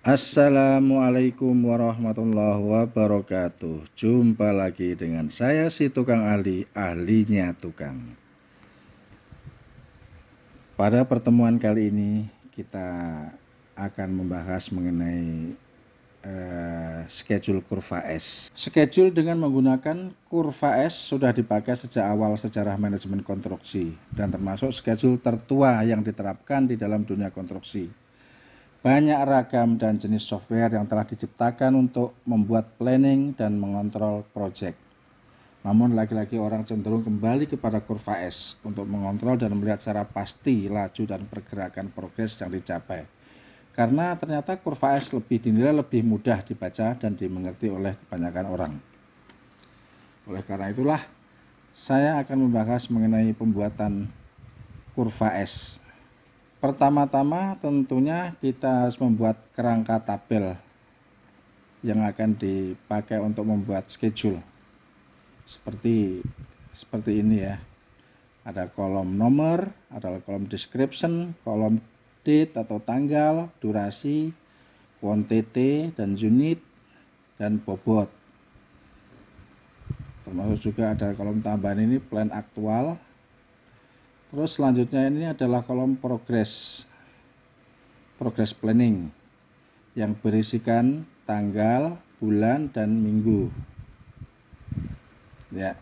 Assalamualaikum warahmatullahi wabarakatuh. Jumpa lagi dengan saya si tukang ahli, ahlinya tukang. Pada pertemuan kali ini kita akan membahas mengenai schedule kurva S. Schedule dengan menggunakan kurva S sudah dipakai sejak awal sejarah manajemen konstruksi dan termasuk schedule tertua yang diterapkan di dalam dunia konstruksi. Banyak ragam dan jenis software yang telah diciptakan untuk membuat planning dan mengontrol proyek. Namun lagi-lagi orang cenderung kembali kepada kurva S untuk mengontrol dan melihat secara pasti laju dan pergerakan progres yang dicapai. Karena ternyata kurva S dinilai lebih mudah dibaca dan dimengerti oleh kebanyakan orang. Oleh karena itulah, saya akan membahas mengenai pembuatan kurva S. Pertama-tama tentunya kita harus membuat kerangka tabel yang akan dipakai untuk membuat schedule. Seperti ini ya. Ada kolom nomor, ada kolom description, kolom date atau tanggal, durasi, quantity dan unit, dan bobot. Termasuk juga ada kolom tambahan ini plan aktual. Terus selanjutnya ini adalah kolom progress planning yang berisikan tanggal, bulan, dan minggu. Ya.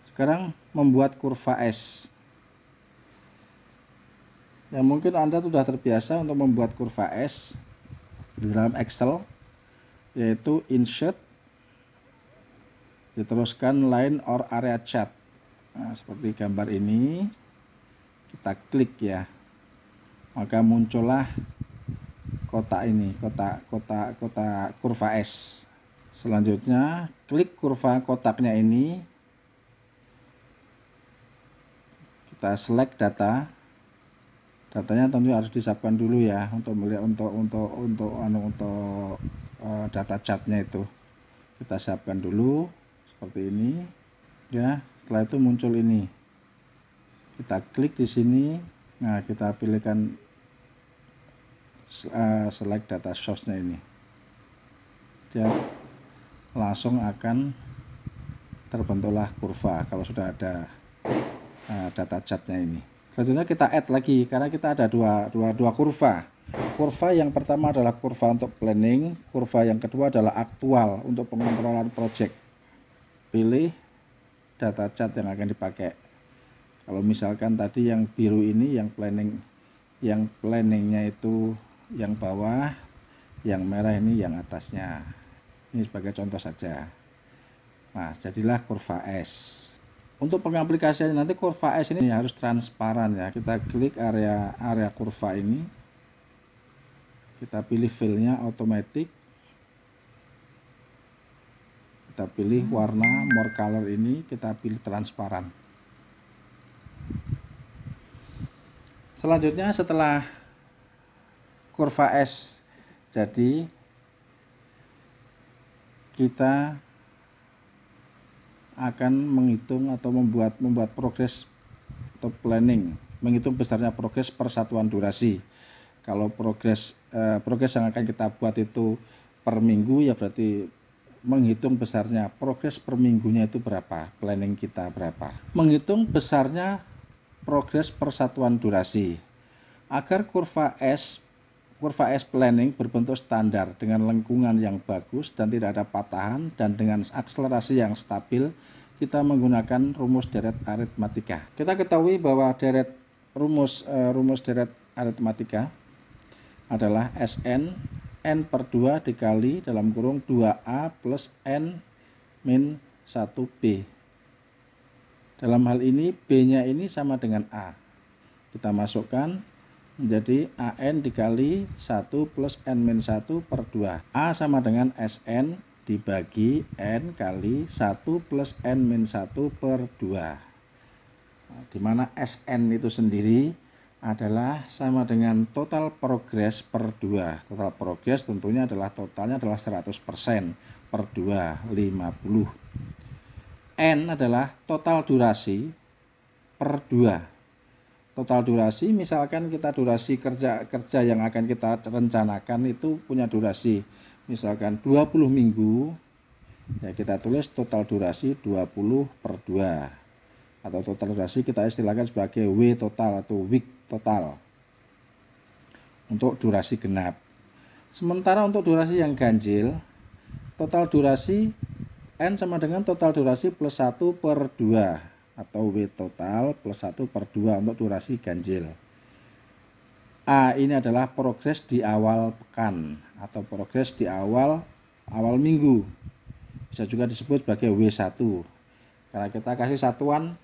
Sekarang membuat kurva S. Ya, mungkin Anda sudah terbiasa untuk membuat kurva S di dalam Excel, yaitu insert, diteruskan line or area chart. Nah, seperti gambar ini, kita klik ya, maka muncullah kotak ini, kotak kurva S. Selanjutnya klik kurva kotaknya ini, kita select datanya tentu harus disiapkan dulu ya untuk melihat untuk data chartnya itu kita siapkan dulu seperti ini ya. Setelah itu muncul ini, kita klik di sini. Nah, kita pilihkan select data source-nya ini, dia langsung akan terbentuklah kurva kalau sudah ada data chartnya ini. Selanjutnya kita add lagi karena kita ada dua kurva. Kurva yang pertama adalah kurva untuk planning, kurva yang kedua adalah aktual untuk pengontrolan project. Pilih data chart yang akan dipakai. Kalau misalkan tadi yang biru ini yang planningnya itu yang bawah, yang merah ini yang atasnya. Ini sebagai contoh saja. Nah, jadilah kurva S. Untuk pengaplikasiannya nanti kurva S ini harus transparan ya. Kita klik area kurva ini, kita pilih fill-nya automatic, kita pilih warna more color ini, kita pilih transparan. Selanjutnya setelah kurva S jadi, kita akan menghitung atau membuat progres atau planning, menghitung besarnya progres per satuan durasi. Kalau progres yang akan kita buat itu per minggu, ya berarti menghitung besarnya progres per minggunya itu berapa, planning kita berapa. Menghitung besarnya progres per satuan durasi agar kurva S planning berbentuk standar dengan lengkungan yang bagus dan tidak ada patahan dan dengan akselerasi yang stabil. Kita menggunakan rumus deret aritmatika. Kita ketahui bahwa rumus deret aritmatika adalah Sn n per 2 dikali dalam kurung 2a plus n min 1b. Dalam hal ini b-nya ini sama dengan a. Kita masukkan menjadi an dikali 1 plus n min 1 per 2. A sama dengan Sn dibagi n kali 1 plus n min 1 per 2. Nah, di mana Sn itu sendiri adalah sama dengan total progres per 2. Total progres tentunya adalah totalnya adalah 100% per 2, 50. N adalah total durasi per 2. Total durasi, misalkan kita durasi kerja yang akan kita rencanakan itu punya durasi misalkan 20 minggu, ya kita tulis total durasi 20/2, atau total durasi kita istilahkan sebagai W total atau week total untuk durasi genap. Sementara untuk durasi yang ganjil, total durasi N sama dengan total durasi plus 1/2 atau W total plus 1/2 untuk durasi ganjil. A ini adalah progres di awal pekan atau progres di awal minggu. Bisa juga disebut sebagai W1. Karena kita kasih satuan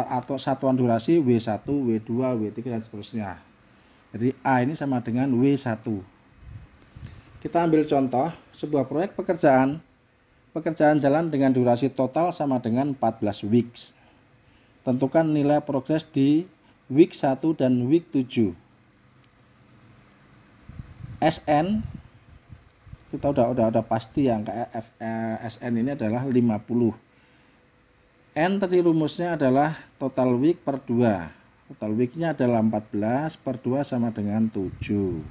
atau satuan durasi W1, W2, W3 dan seterusnya. Jadi A ini sama dengan W1. Kita ambil contoh sebuah proyek pekerjaan jalan dengan durasi total sama dengan 14 weeks. Tentukan nilai progres di week 1 dan week 7. SN kita udah pasti angka SN ini adalah 50. N tadi rumusnya adalah total week per 2. Total weeknya adalah 14 per 2 sama dengan 7.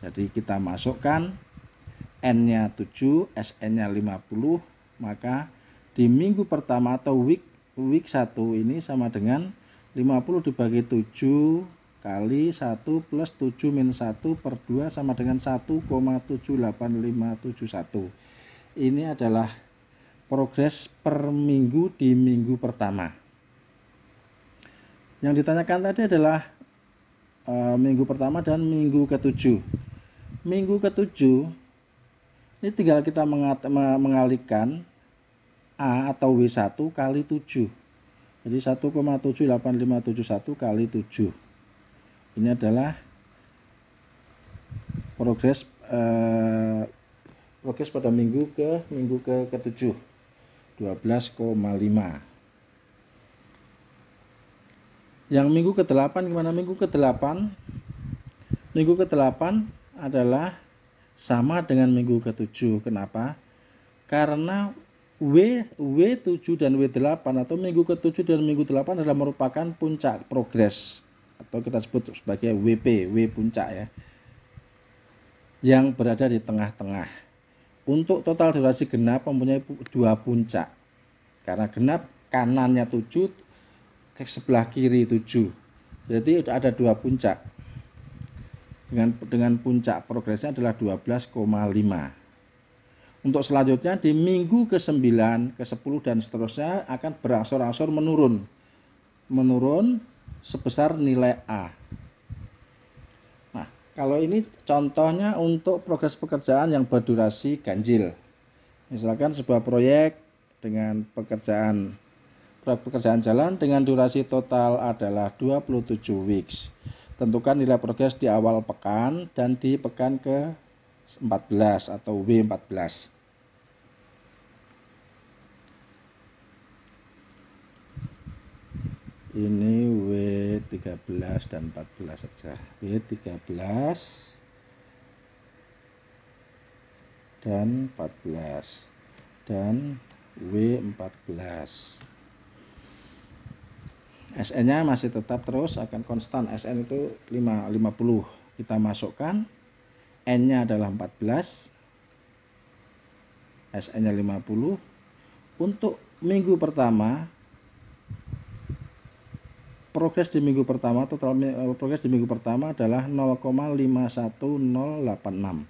Jadi kita masukkan N-nya 7, SN-nya 50, maka di minggu pertama atau week 1 ini sama dengan 50 dibagi 7 kali 1 plus 7 min 1 per 2 sama dengan 1,78571. Ini adalah progres per minggu di minggu pertama. Yang ditanyakan tadi adalah minggu pertama dan minggu ke-7. Minggu ke-7 ini tinggal kita mengalihkan A atau W1 kali 7. Jadi 1,78571 kali 7. Ini adalah progres pada minggu ke-7. 12,5. Yang minggu ke-8 gimana? Minggu ke-8 adalah sama dengan minggu ke-7. Kenapa? Karena W7 dan W8 atau minggu ke-7 dan minggu ke-8 adalah merupakan puncak progres atau kita sebut sebagai WP, W puncak ya, yang berada di tengah-tengah. Untuk total durasi genap mempunyai 2 puncak. Karena genap kanannya 7, ke sebelah kiri 7. Jadi ada 2 puncak. Dengan puncak progresnya adalah 12,5. Untuk selanjutnya di minggu ke-9, ke-10 dan seterusnya akan berangsur-angsur menurun sebesar nilai A. Nah, kalau ini contohnya untuk progres pekerjaan yang berdurasi ganjil. Misalkan sebuah proyek dengan pekerjaan jalan dengan durasi total adalah 27 weeks. Tentukan nilai progres di awal pekan dan di pekan ke-14 atau W14. Ini W13 dan 14 saja. W13 dan 14 dan W14. SN-nya masih tetap terus akan konstan. SN itu 50. Kita masukkan N-nya adalah 14. SN-nya 50. Untuk minggu pertama, progres di minggu pertama, total progres di minggu pertama adalah 0,51086.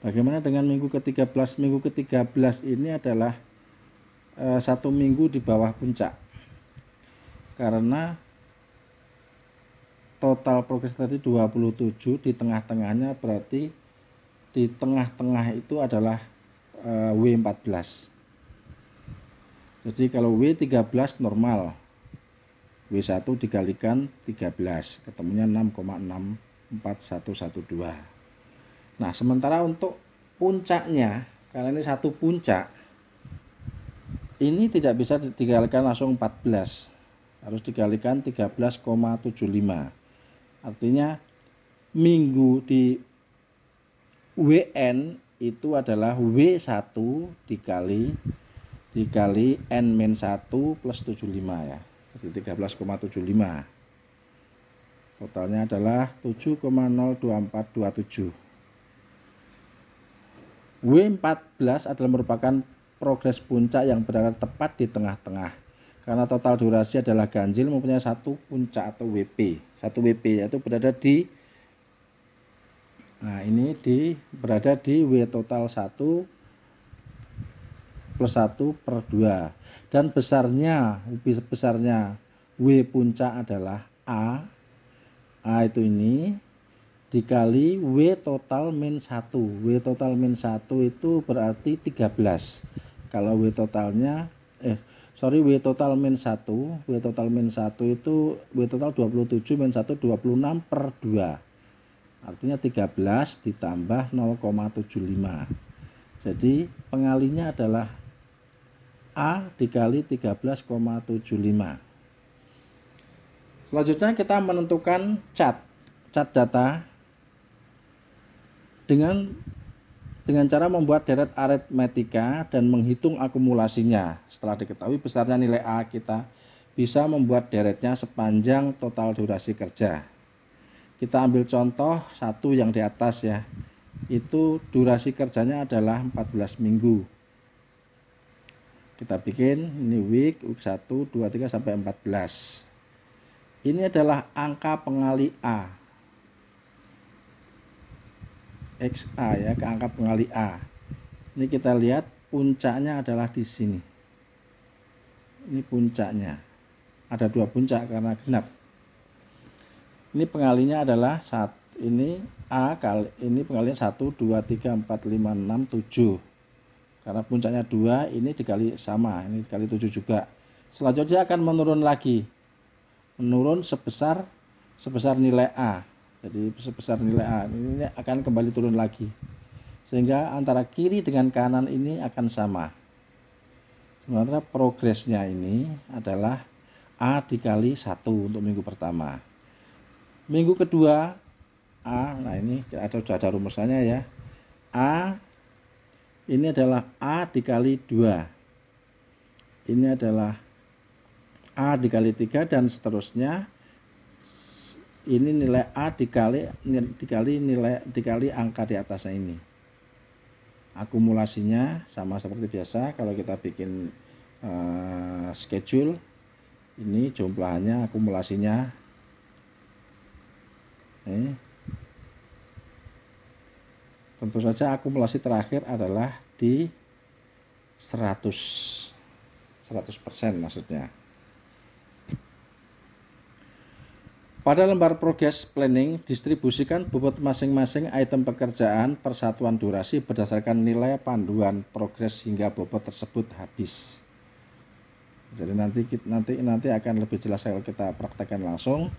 Bagaimana dengan minggu ke-13? Minggu ke-13 ini adalah 1 minggu di bawah puncak. Karena total progres tadi 27, di tengah-tengahnya berarti di tengah-tengah itu adalah W14. Jadi kalau W13 normal, W1 dikalikan 13, ketemunya 6,64112. Nah, sementara untuk puncaknya, karena ini satu puncak, ini tidak bisa dikalikan langsung 14. Harus dikalikan 13,75. Artinya minggu di WN itu adalah W1 dikali N-1 plus 75 ya. jadi 13,75. Totalnya adalah 7,02427. W14 adalah merupakan progres puncak yang berada tepat di tengah-tengah. Karena total durasi adalah ganjil mempunyai satu puncak atau WP. Satu WP yaitu berada di berada di W total 1 plus 1 per 2. Dan besarnya W puncak adalah A itu ini dikali W total min 1. W total min 1 itu berarti 13. Kalau W totalnya W total min 1, W total min 1 itu W total 27 min 1 26 per 2. Artinya 13 ditambah 0,75. Jadi pengalinya adalah A dikali 13,75. Selanjutnya kita menentukan cat data dengan cara membuat deret aritmetika dan menghitung akumulasinya. Setelah diketahui besarnya nilai A, kita bisa membuat deretnya sepanjang total durasi kerja. Kita ambil contoh satu yang di atas ya. Itu durasi kerjanya adalah 14 minggu. Kita bikin ini week 1, 2, 3 sampai 14. Ini adalah angka pengali A. XA ya, ke angka pengali A. Ini kita lihat puncaknya adalah di sini. Ini puncaknya. Ada 2 puncak karena genap. Ini pengalinya adalah ini A kali ini pengalinya 1, 2, 3, 4, 5, 6, 7. Karena puncaknya 2, ini dikali sama, ini dikali 7 juga. Selanjutnya akan menurun lagi. Menurun sebesar nilai A. Jadi sebesar nilai A ini akan kembali turun lagi. Sehingga antara kiri dengan kanan ini akan sama. Sementara progresnya ini adalah A dikali 1 untuk minggu pertama. Minggu kedua A, nah ini sudah ada rumusannya ya. A ini adalah A dikali 2. Ini adalah A dikali 3 dan seterusnya. Ini nilai A dikali angka di atasnya ini. Akumulasinya sama seperti biasa kalau kita bikin schedule. Ini jumlahannya, akumulasinya. Tentu saja akumulasi terakhir adalah di 100% maksudnya. Pada lembar progress planning, distribusikan bobot masing-masing item pekerjaan per satuan durasi berdasarkan nilai panduan progres hingga bobot tersebut habis. Jadi nanti akan lebih jelas kalau kita praktekkan langsung.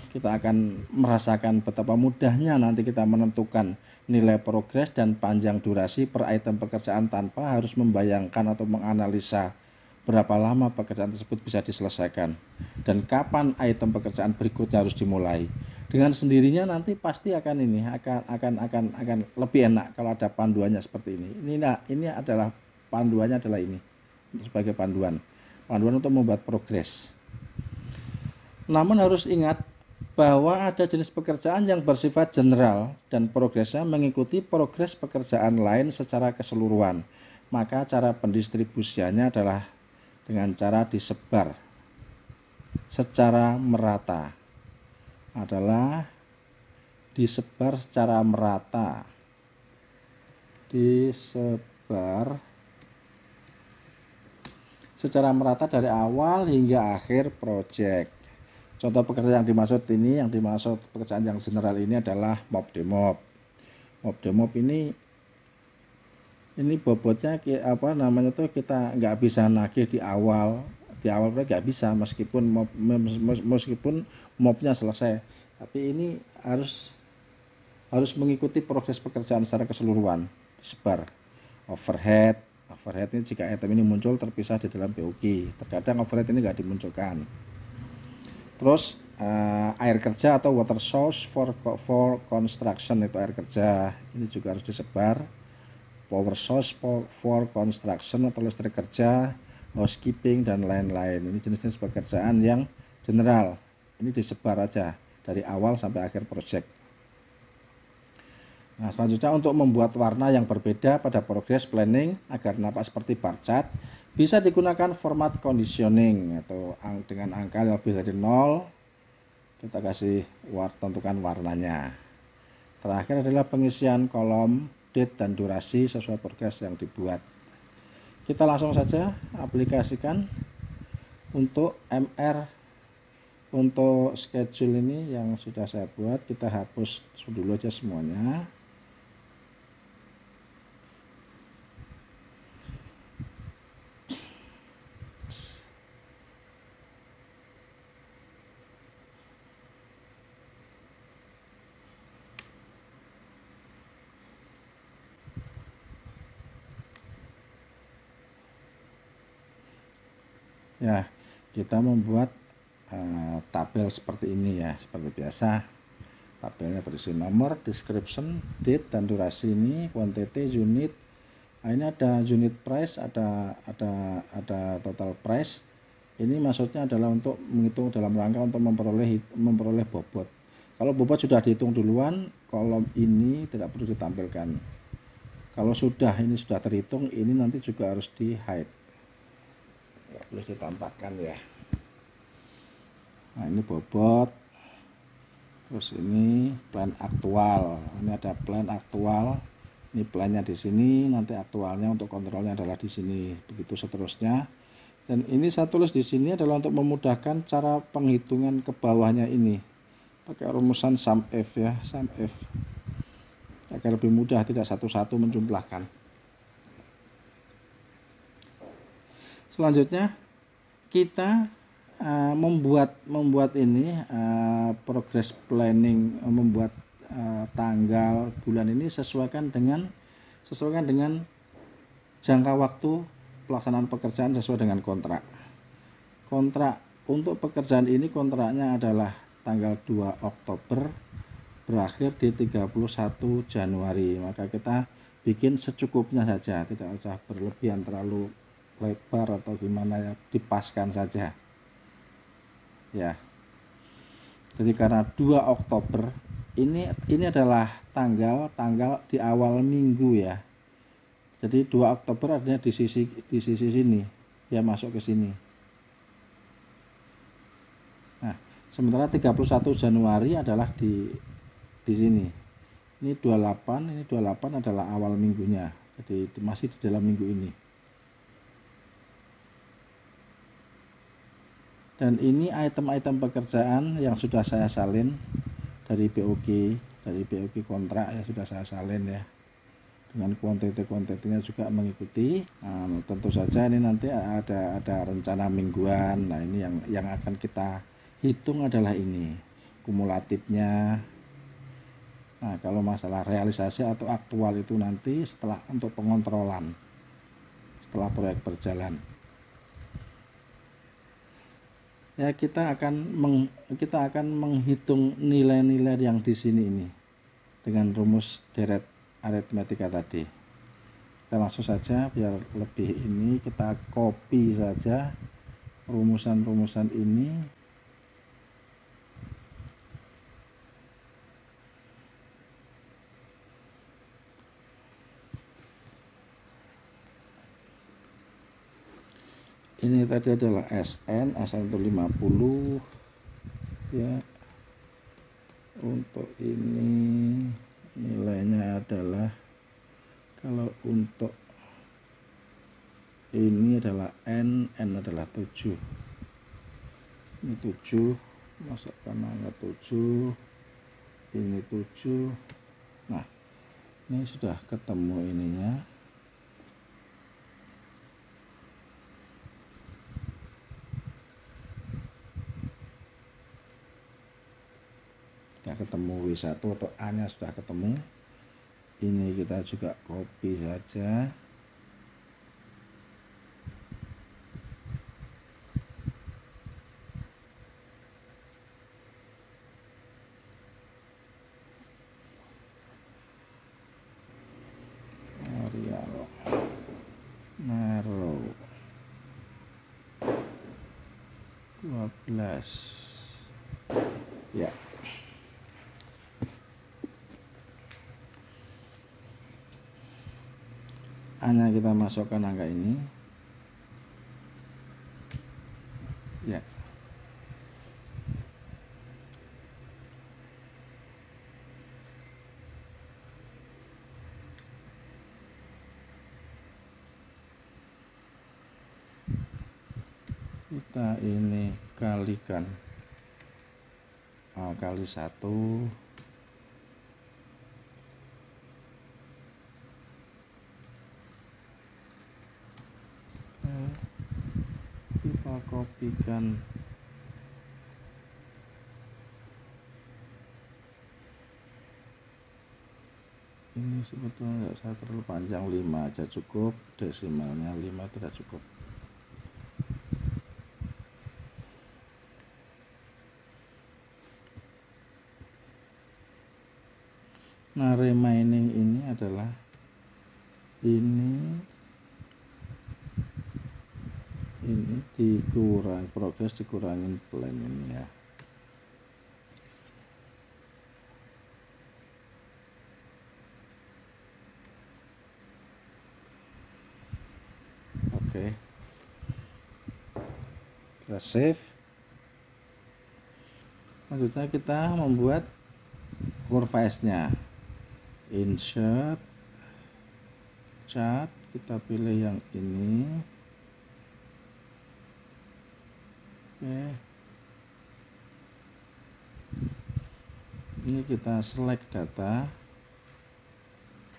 Kita akan merasakan betapa mudahnya nanti kita menentukan nilai progres dan panjang durasi per item pekerjaan tanpa harus membayangkan atau menganalisa berapa lama pekerjaan tersebut bisa diselesaikan dan kapan item pekerjaan berikutnya harus dimulai. Dengan sendirinya nanti pasti akan lebih enak kalau ada panduannya seperti ini. Ini adalah panduannya adalah ini sebagai panduan untuk membuat progres. Namun harus ingat bahwa ada jenis pekerjaan yang bersifat general dan progresnya mengikuti progres pekerjaan lain secara keseluruhan. Maka cara pendistribusiannya adalah dengan cara disebar secara merata. Disebar secara merata dari awal hingga akhir proyek. Contoh pekerjaan yang dimaksud pekerjaan yang general ini adalah mop demop. Mop demop ini bobotnya kita nggak bisa nagih di awal nggak bisa meskipun mopnya selesai. Tapi ini harus mengikuti progres pekerjaan secara keseluruhan, disebar. Overhead ini jika item ini muncul terpisah di dalam BOQ. Terkadang overhead ini nggak dimunculkan. Terus air kerja atau water source for construction, itu air kerja ini juga harus disebar. Power source for construction atau listrik kerja, housekeeping dan lain-lain. Ini jenis-jenis pekerjaan yang general. Ini disebar aja dari awal sampai akhir project. Nah, selanjutnya untuk membuat warna yang berbeda pada progress planning agar nampak seperti bar chart, bisa digunakan format conditioning atau dengan angka lebih dari 0. Kita kasih tentukan warnanya. Terakhir adalah pengisian kolom date dan durasi sesuai progress yang dibuat. Kita langsung saja aplikasikan untuk MR. Untuk schedule ini yang sudah saya buat, kita hapus dulu aja semuanya. Ya, kita membuat tabel seperti ini ya, seperti biasa. Tabelnya berisi nomor, description, date dan durasi ini, quantity, unit. Nah, ini ada unit price, ada total price. Ini maksudnya adalah untuk menghitung dalam rangka untuk memperoleh bobot. Kalau bobot sudah dihitung duluan, kolom ini tidak perlu ditampilkan. Kalau ini sudah terhitung, ini nanti juga harus di hide. Ya, boleh ditampakkan ya. Nah, ini bobot. Terus ini plan aktual. Ini ada plan aktual. Ini plannya di sini, nanti aktualnya untuk kontrolnya adalah di sini. Begitu seterusnya. Dan ini saya tulis di sini adalah untuk memudahkan cara penghitungan ke bawahnya ini. Pakai rumusan SUMIF ya, SUMIF. Agar lebih mudah, tidak satu-satu menjumlahkan. Selanjutnya kita membuat ini progress planning, membuat tanggal bulan ini sesuaikan dengan jangka waktu pelaksanaan pekerjaan sesuai dengan kontrak. Kontrak untuk pekerjaan ini kontraknya adalah tanggal 2 Oktober berakhir di 31 Januari. Maka kita bikin secukupnya saja, tidak usah berlebihan terlalu lebar atau gimana ya, dipaskan saja. Ya. Jadi karena 2 Oktober ini adalah tanggal di awal minggu ya. Jadi 2 Oktober artinya di sisi sini, dia masuk ke sini. Nah, sementara 31 Januari adalah di sini. Ini 28 adalah awal minggunya. Jadi masih di dalam minggu ini. Dan ini item-item pekerjaan yang sudah saya salin dari BOG kontrak ya, sudah saya salin ya. Dengan kuantiti-kuantitinya juga mengikuti. Nah, tentu saja ini nanti ada rencana mingguan. Nah, ini yang akan kita hitung adalah ini kumulatifnya. Nah, kalau masalah realisasi atau aktual itu nanti setelah untuk pengontrolan setelah proyek berjalan. Ya, kita akan menghitung nilai-nilai yang di sini ini dengan rumus deret aritmetika tadi. Kita langsung saja biar lebih ini, kita copy saja rumusan-rumusan ini. Ini tadi adalah SN itu 50 ya. Untuk ini nilainya adalah, kalau untuk ini adalah N adalah 7. Ini 7, masukkan angka 7, ini 7. Nah, ini sudah ketemu ininya. Sudah ketemu W1 atau A-nya sudah ketemu. Ini kita juga copy saja. Naruh. 12 ya. Hanya kita masukkan angka ini ya. Kita ini kalikan kali 1, kita kopikan ini. Sebetulnya saya terlalu panjang, 5 aja cukup, desimalnya 5 tidak cukup. Nah, remaining ini adalah ini dikurang progres dikurangin plan ini ya. Oke. Kita save. Selanjutnya kita membuat kurva S-nya. Insert chart, kita pilih yang ini. Oke. Ini kita select data.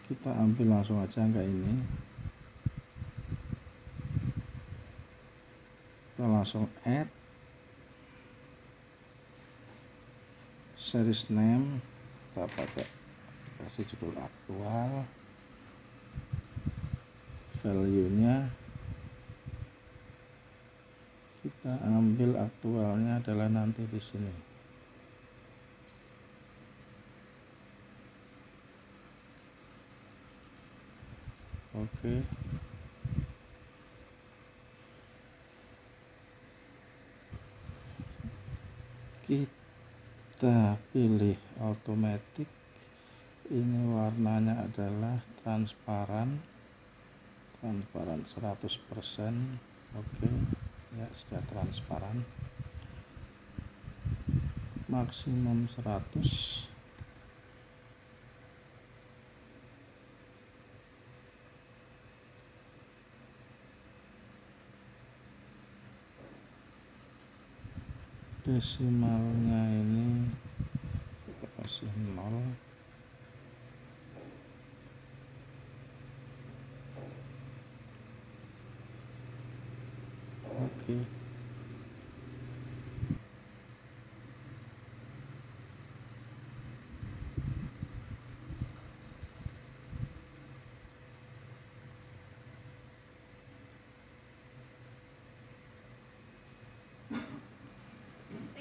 Kita ambil langsung aja angka ini. Kita langsung add series name, kita pakai kasih judul aktual, value nya kita ambil aktualnya adalah nanti di sini. Oke. Kita pilih automatic, ini warnanya adalah transparan 100%. Oke ya, sudah transparan. Maksimum 100. Desimalnya ini kita kasih 0. Oke.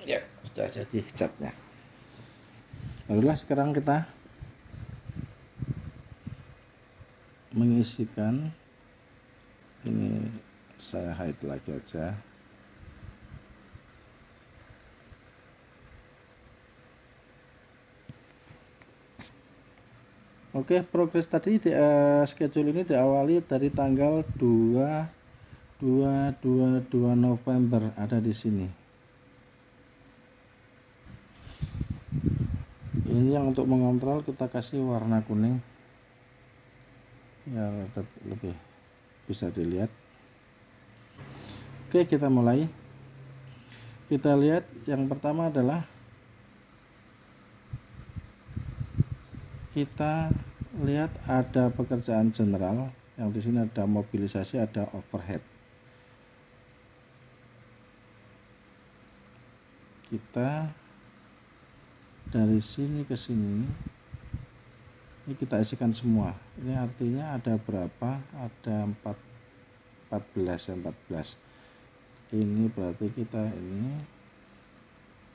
Ya, sudah jadi catnya. Barulah sekarang kita mengisikan ini, saya hide lagi aja. Oke, progres tadi schedule ini diawali dari tanggal 2 November, ada di sini. Ini yang untuk mengontrol kita kasih warna kuning ya, lebih bisa dilihat. Oke, kita mulai. Kita lihat yang pertama adalah kita lihat ada pekerjaan general, yang di sini ada mobilisasi, ada overhead. Kita dari sini ke sini ini kita isikan semua. Ini artinya ada berapa? Ada 14. Ini berarti kita ini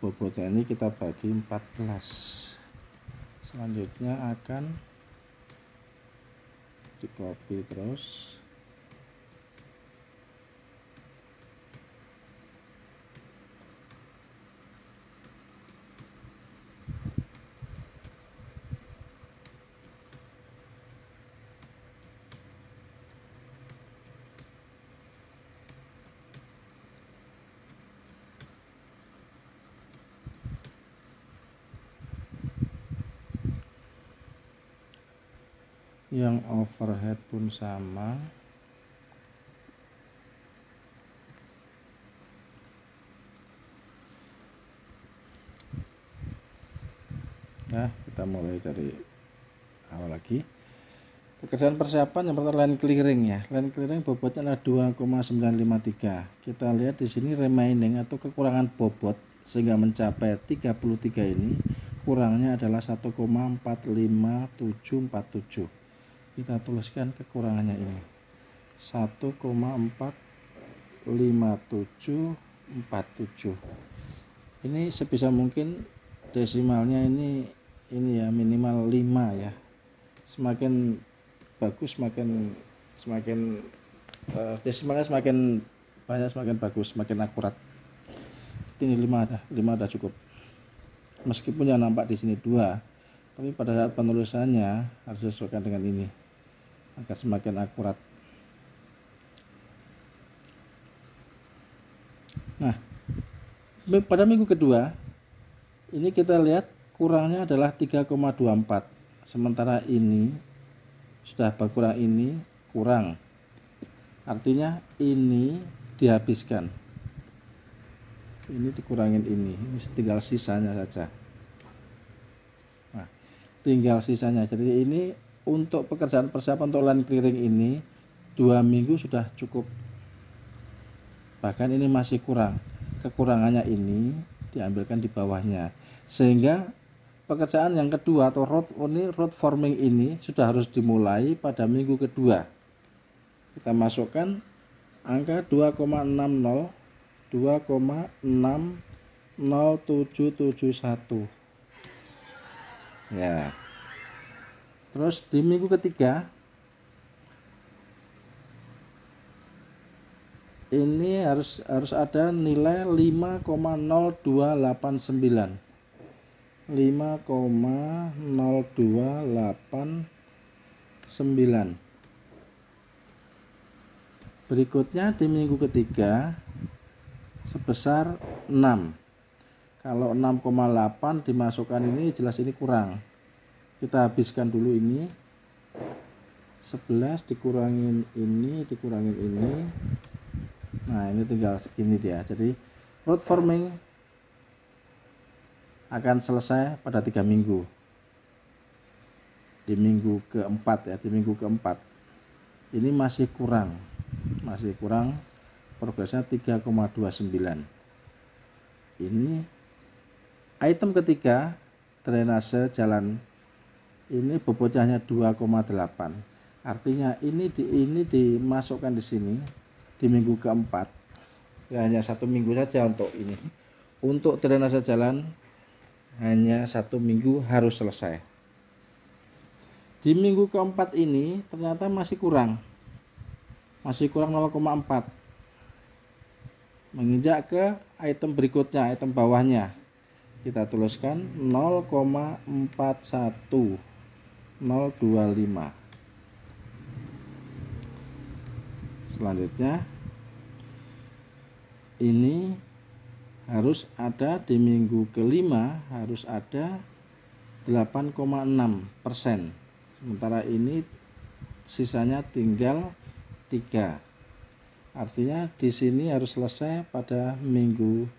bobotnya ini kita bagi 14. Selanjutnya akan di copy terus. yang overhead pun sama. Nah, kita mulai dari awal lagi. Pekerjaan persiapan yang pertama line clearing ya. Line clearing bobotnya adalah 2,953. Kita lihat di sini remaining atau kekurangan bobot sehingga mencapai 33 ini kurangnya adalah 1,45747. Kita tuliskan kekurangannya ini 1,45747. Ini sebisa mungkin desimalnya ini ya minimal 5 ya. Semakin bagus semakin desimalnya semakin banyak semakin bagus, semakin akurat. Ini 5 ada cukup. Meskipun yang nampak di sini 2, tapi pada saat penulisannya harus disesuaikan dengan ini agar semakin akurat. Nah, pada minggu kedua ini kita lihat kurangnya adalah 3,24. Sementara ini sudah berkurang, ini kurang. Artinya ini dihabiskan. Ini dikurangin ini tinggal sisanya saja. Nah, tinggal sisanya. Jadi ini untuk pekerjaan persiapan untuk line clearing ini 2 minggu sudah cukup. Bahkan ini masih kurang. Kekurangannya ini diambilkan di bawahnya. Sehingga pekerjaan yang kedua atau road forming ini sudah harus dimulai pada minggu kedua. Kita masukkan angka 2,60771 ya. Terus di minggu ketiga ini harus ada nilai 5,0289 5,0289. Berikutnya di minggu ketiga sebesar 6. Kalau 6,8 dimasukkan ini jelas ini kurang. Kita habiskan dulu ini. 11 dikurangin ini. Nah, ini tinggal segini dia. Jadi road forming akan selesai pada 3 minggu. Di minggu keempat ya, di minggu keempat. Ini masih kurang progresnya 3,29. Ini item ketiga drainase jalan ini bobotnya hanya 2,8. Artinya ini dimasukkan di sini di minggu keempat ya, hanya 1 minggu saja untuk ini. Untuk drainase jalan hanya 1 minggu harus selesai. Di minggu keempat ini ternyata masih kurang 0,4. Menginjak ke item berikutnya, item bawahnya. Kita tuliskan 0,41025. Selanjutnya ini harus ada di minggu kelima harus ada 8,6%. Sementara ini sisanya tinggal 3. Artinya di sini harus selesai pada minggu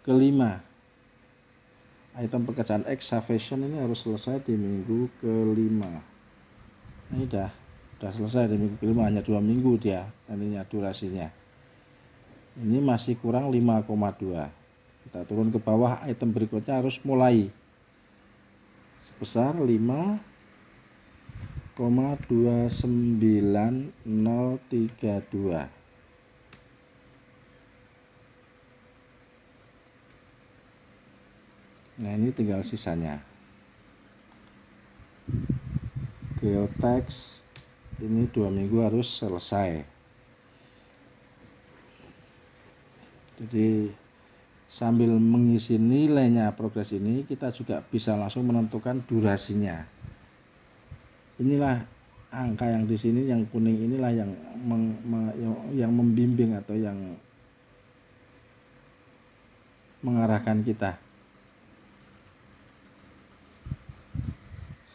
kelima. Item pekerjaan excavation ini harus selesai di minggu kelima. Ini udah selesai di minggu kelima, hanya 2 minggu dia ininya durasinya. Ini masih kurang 5,2. Kita turun ke bawah, item berikutnya harus mulai sebesar 5,29032. Nah, ini tinggal sisanya. Geotex ini 2 minggu harus selesai. Jadi sambil mengisi nilainya progres ini, kita juga bisa langsung menentukan durasinya. Inilah angka yang di sini yang kuning inilah yang membimbing atau yang mengarahkan kita.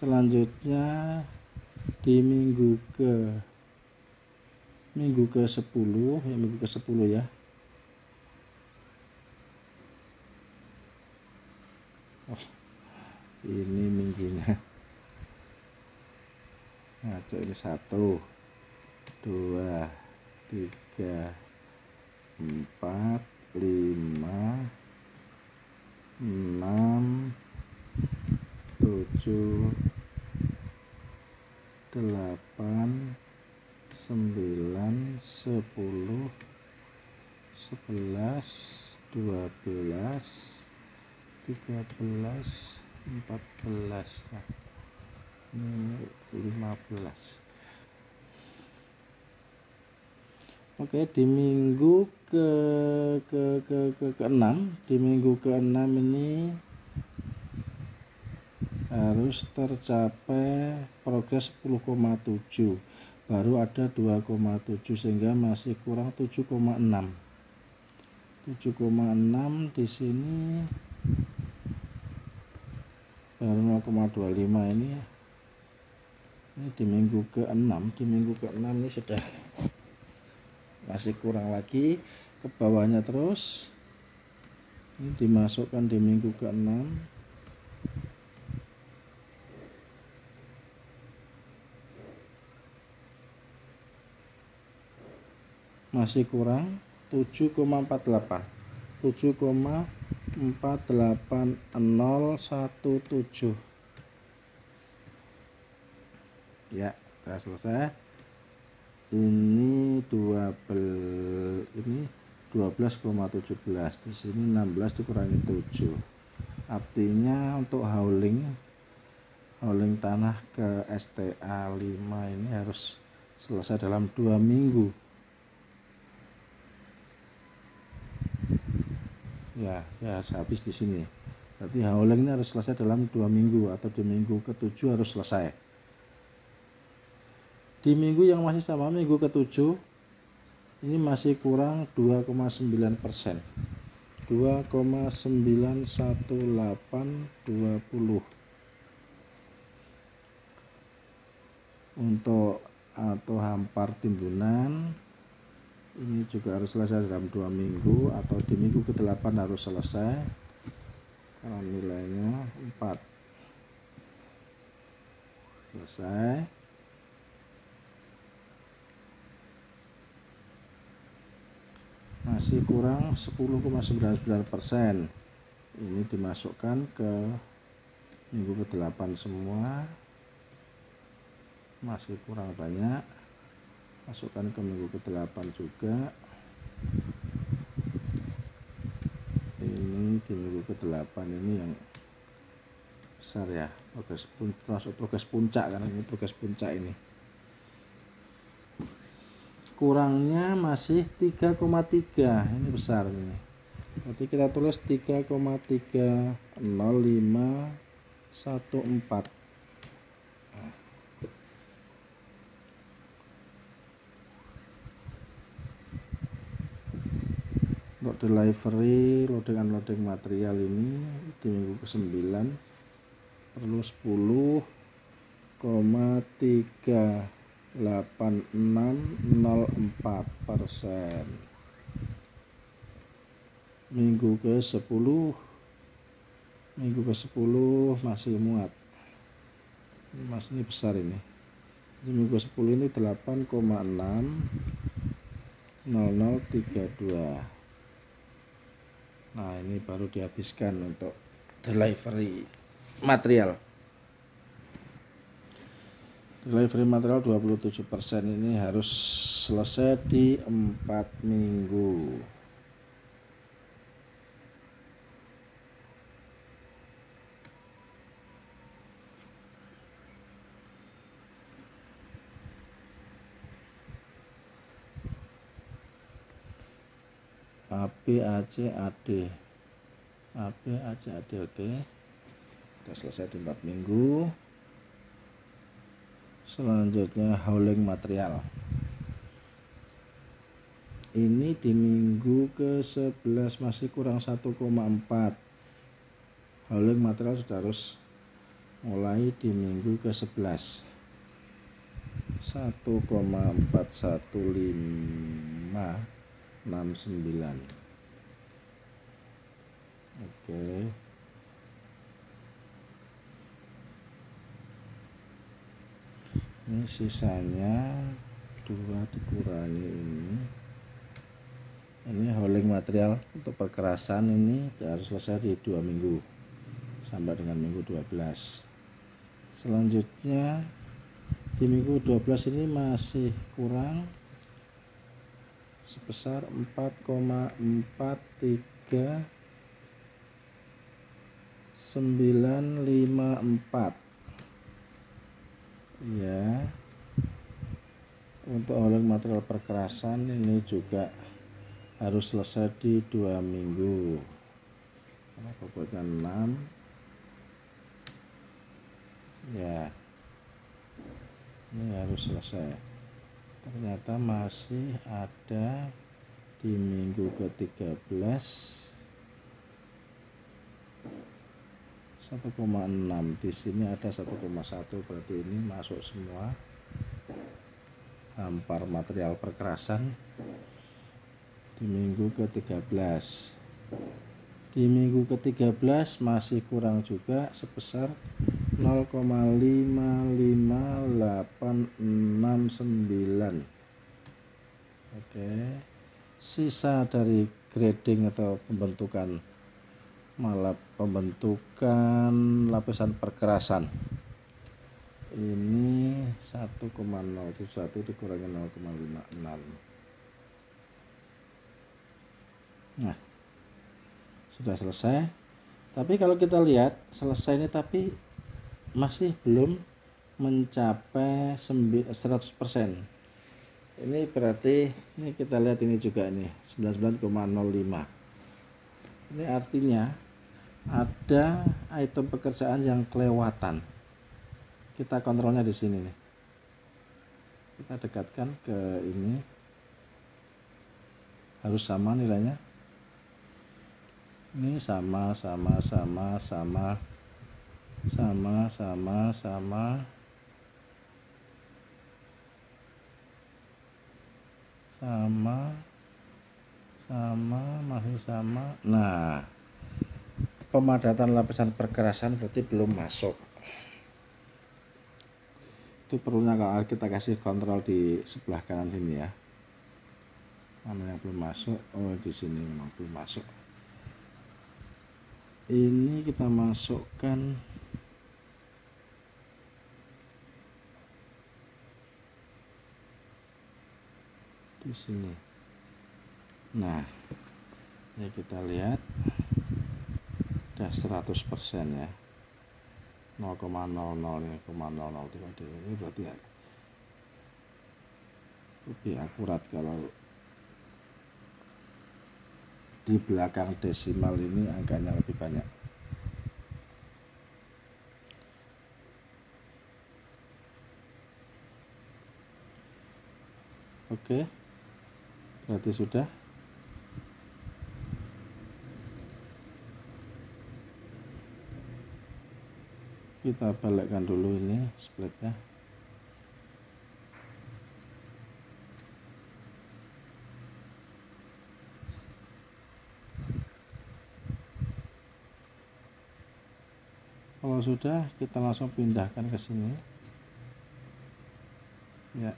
Selanjutnya di minggu ke 10 ya, minggu ke 10 ya. Ini minggunya. Nah, ini 1 2 3 4 5 6 7 8 9 10 11 12 13 14. Nah, ini 15. Oke, di minggu ke-6, di minggu ke-6 ini harus tercapai progres 10,7, baru ada 2,7 sehingga masih kurang 7,6. 7,6 di sini baru 0,25 ini ya. Ini di minggu ke-6, di minggu ke-6 ini sudah masih kurang lagi, ke bawahnya terus. Ini dimasukkan di minggu ke-6. Masih kurang 7,48. 7,48017. Ya, sudah selesai. Ini 12,17. Di sini 16 dikurangi 7. Artinya untuk hauling tanah ke STA 5 ini harus selesai dalam 2 minggu. Ya habis di sini. Berarti hauling ini harus selesai dalam 2 minggu atau di minggu ke-7 harus selesai. Di minggu yang masih sama, minggu ke-7 ini masih kurang 2,9%. 2,91820 untuk atau hampar timbunan. Ini juga harus selesai dalam 2 minggu atau di minggu ke-8 harus selesai karena nilainya 4. Selesai. Masih kurang 10,99%. Ini dimasukkan ke minggu ke-8 semua. Masih kurang banyak. Masukkan ke minggu ke-8 juga. Ini di minggu ke-8 ini yang besar ya, progres puncak, karena ini progres puncak ini. Kurangnya masih 3,3, ini besar ini. Berarti kita tulis 3,30514. Untuk delivery, loading unloading material ini di minggu ke-9 perlu 10,3604%. Minggu ke-10 masih muat. Ini besar ini. Di minggu ke-10 ini 8,60032. Nah, ini baru dihabiskan untuk delivery material. Delivery material 27% ini harus selesai di 4 minggu. ABACAD oke. Sudah selesai di 4 minggu. Selanjutnya hauling material. Ini di minggu ke-11 masih kurang 1,4. Hauling material sudah harus mulai di minggu ke-11. 1,41569. Oke. Ini sisanya 2 dikurangi ini hauling material untuk perkerasan ini harus selesai di 2 minggu sampai dengan minggu 12. Selanjutnya di minggu 12 ini masih kurang sebesar 4,43954 ya. Untuk hauling material perkerasan ini juga harus selesai di 2 minggu karena bobotnya 6 ya, ini harus selesai. Ternyata masih ada di minggu ke-13 1,6, di sini ada 1,1, berarti ini masuk semua hampar material perkerasan di minggu ke-13. Di minggu ke-13 masih kurang juga sebesar 0,55869. Oke. Sisa dari grading atau pembentukan lapisan perkerasan ini 1,071 dikurangi 0,56. Nah, sudah selesai. Tapi kalau kita lihat selesai ini tapi masih belum mencapai 100%. Ini berarti ini kita lihat ini juga nih 99,05. Ini artinya ada item pekerjaan yang kelewatan. Kita kontrolnya di sini nih. Kita dekatkan ke ini. Harus sama nilainya. Ini sama. Masih sama. Nah, pemadatan lapisan perkerasan berarti belum masuk. Itu perlunya kalau kita kasih kontrol di sebelah kanan sini ya. Mana yang belum masuk? Oh, di sini memang belum masuk. Ini kita masukkan di sini. Nah, ya kita lihat udah 100% ya. 0,00,003 ini berarti ya lebih akurat kalau di belakang desimal ini angkanya lebih banyak. Oke, berarti sudah. Kita balikkan dulu ini splitnya. Kalau sudah, kita langsung pindahkan ke sini. Ya.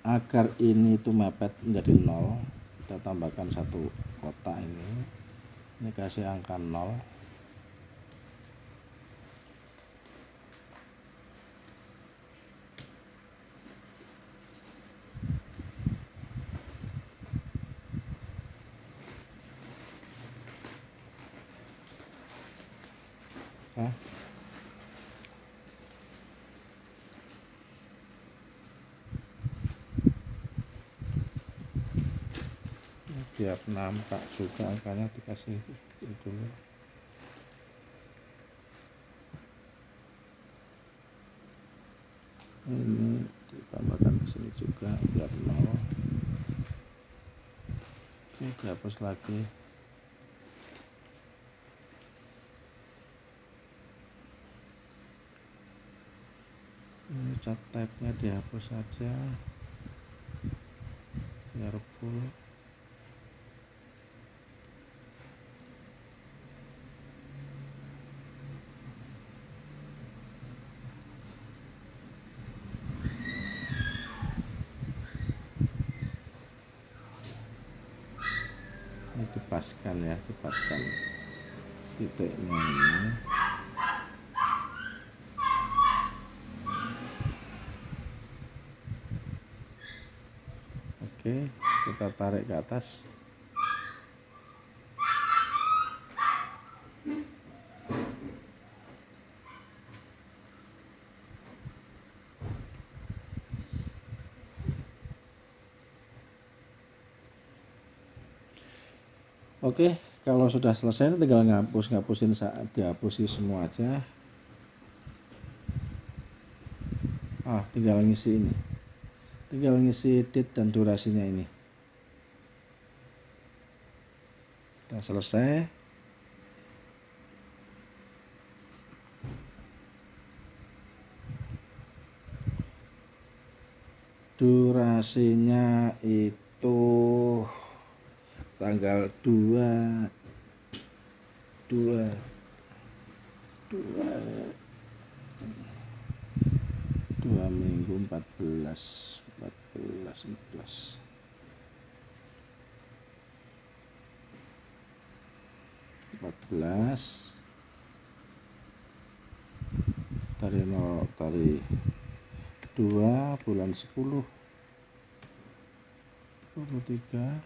Agar ini itu mepet menjadi 0, kita tambahkan satu kotak ini. Ini kasih angka 0. Nah, biar nampak juga angkanya dikasih itu dulu. Ini ditambahkan ke sini juga biar 0. Oke, dihapus lagi. Ini cat type-nya dihapus saja biar full. Ini dipaskan ya, dipaskan titiknya ini. Oke, kita tarik ke atas. Oke, kalau sudah selesai tinggal ngapusin saat dihapusin semua aja. Tinggal ngisi ini. Tinggal ngisi date dan durasinya ini. Sudah selesai. Durasinya itu tanggal 2 minggu 14 dari 2 bulan 10 23.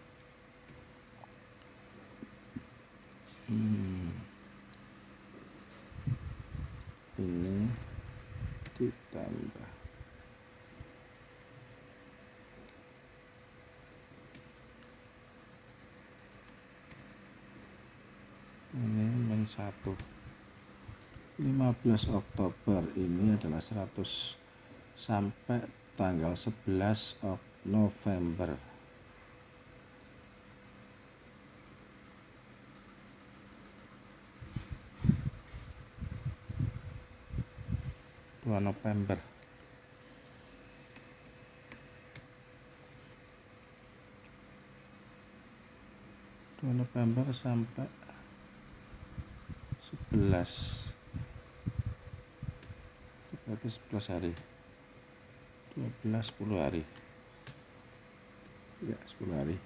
Ini ditambah ini min 1 15 Oktober ini adalah 100 sampai tanggal 11 November. 2 November. Sampai 11, berarti 11 hari, 12 10 hari ya, 10 hari.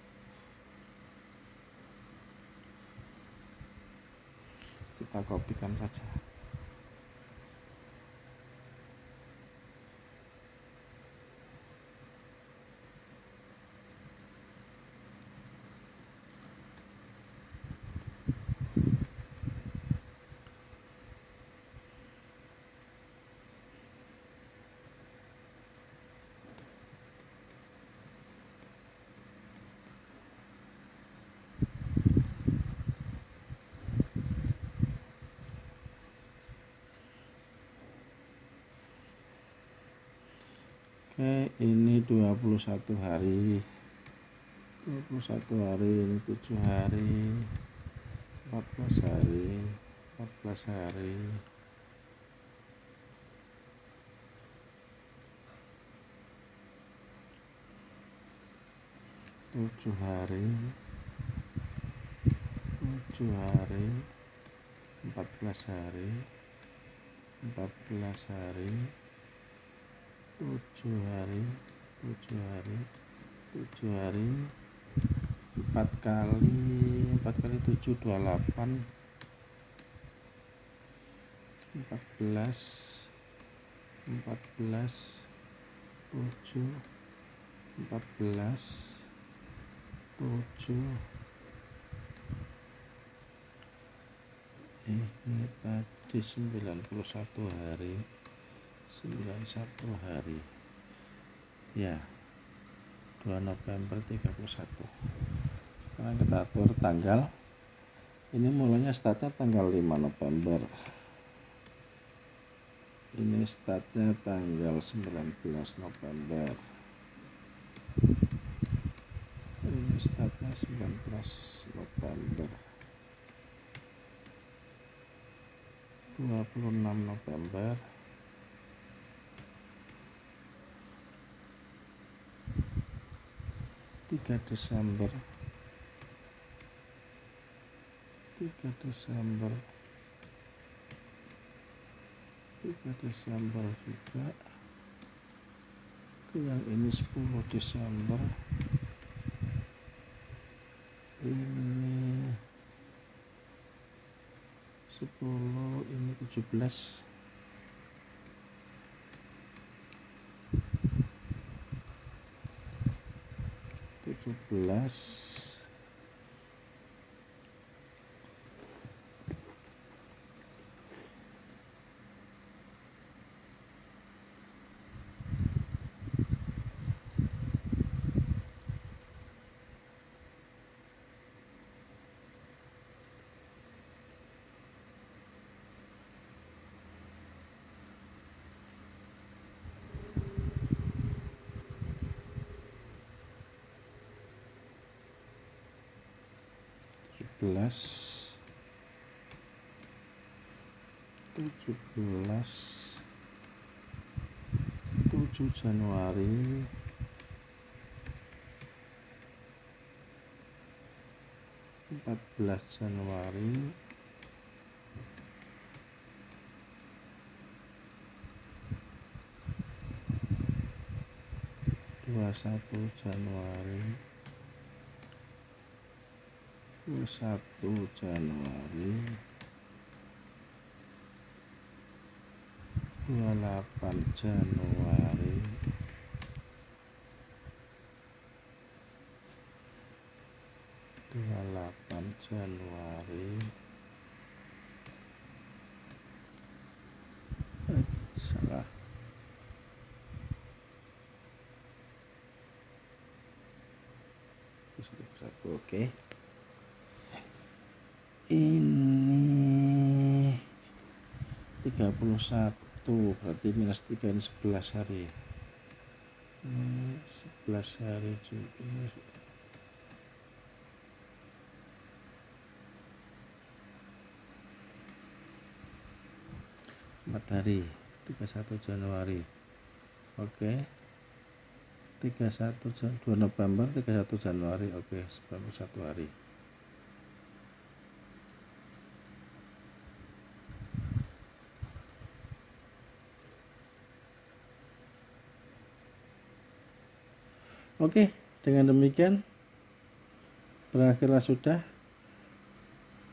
Kita kopikan saja. Oke, ini 21 hari. 21 hari, ini 7 hari, 14 hari, 14 hari. 7 hari, 7 hari, 14 hari, 14 hari, 7 hari, 7 hari, 7 hari, 4 kali 7 28, 14 7 14 7. Ini tadi 91 hari, 91 hari ya, 2 November 31. Sekarang kita atur tanggal. Ini mulanya startnya tanggal 5 November. Ini startnya tanggal 19 November. Ini startnya 19 November. 26 November. 3 Desember 3 Desember 3 Desember juga. Yang ini 10 Desember, ini 10, ini 17. Tujuh Januari, 14 Januari, 21 Januari, 21 Januari, 28 Januari, 28 Januari, salah, oke. Ini 31, berarti minus 3, ini 11 hari. Ini 11 hari juga. 4 hari, 31 Januari. Oke. 2 November, 31 Januari. Oke, 91 hari. Oke, dengan demikian berakhirlah sudah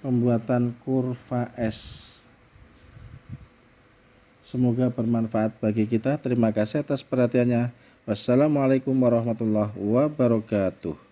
pembuatan kurva S. Semoga bermanfaat bagi kita. Terima kasih atas perhatiannya. Wassalamualaikum warahmatullahi wabarakatuh.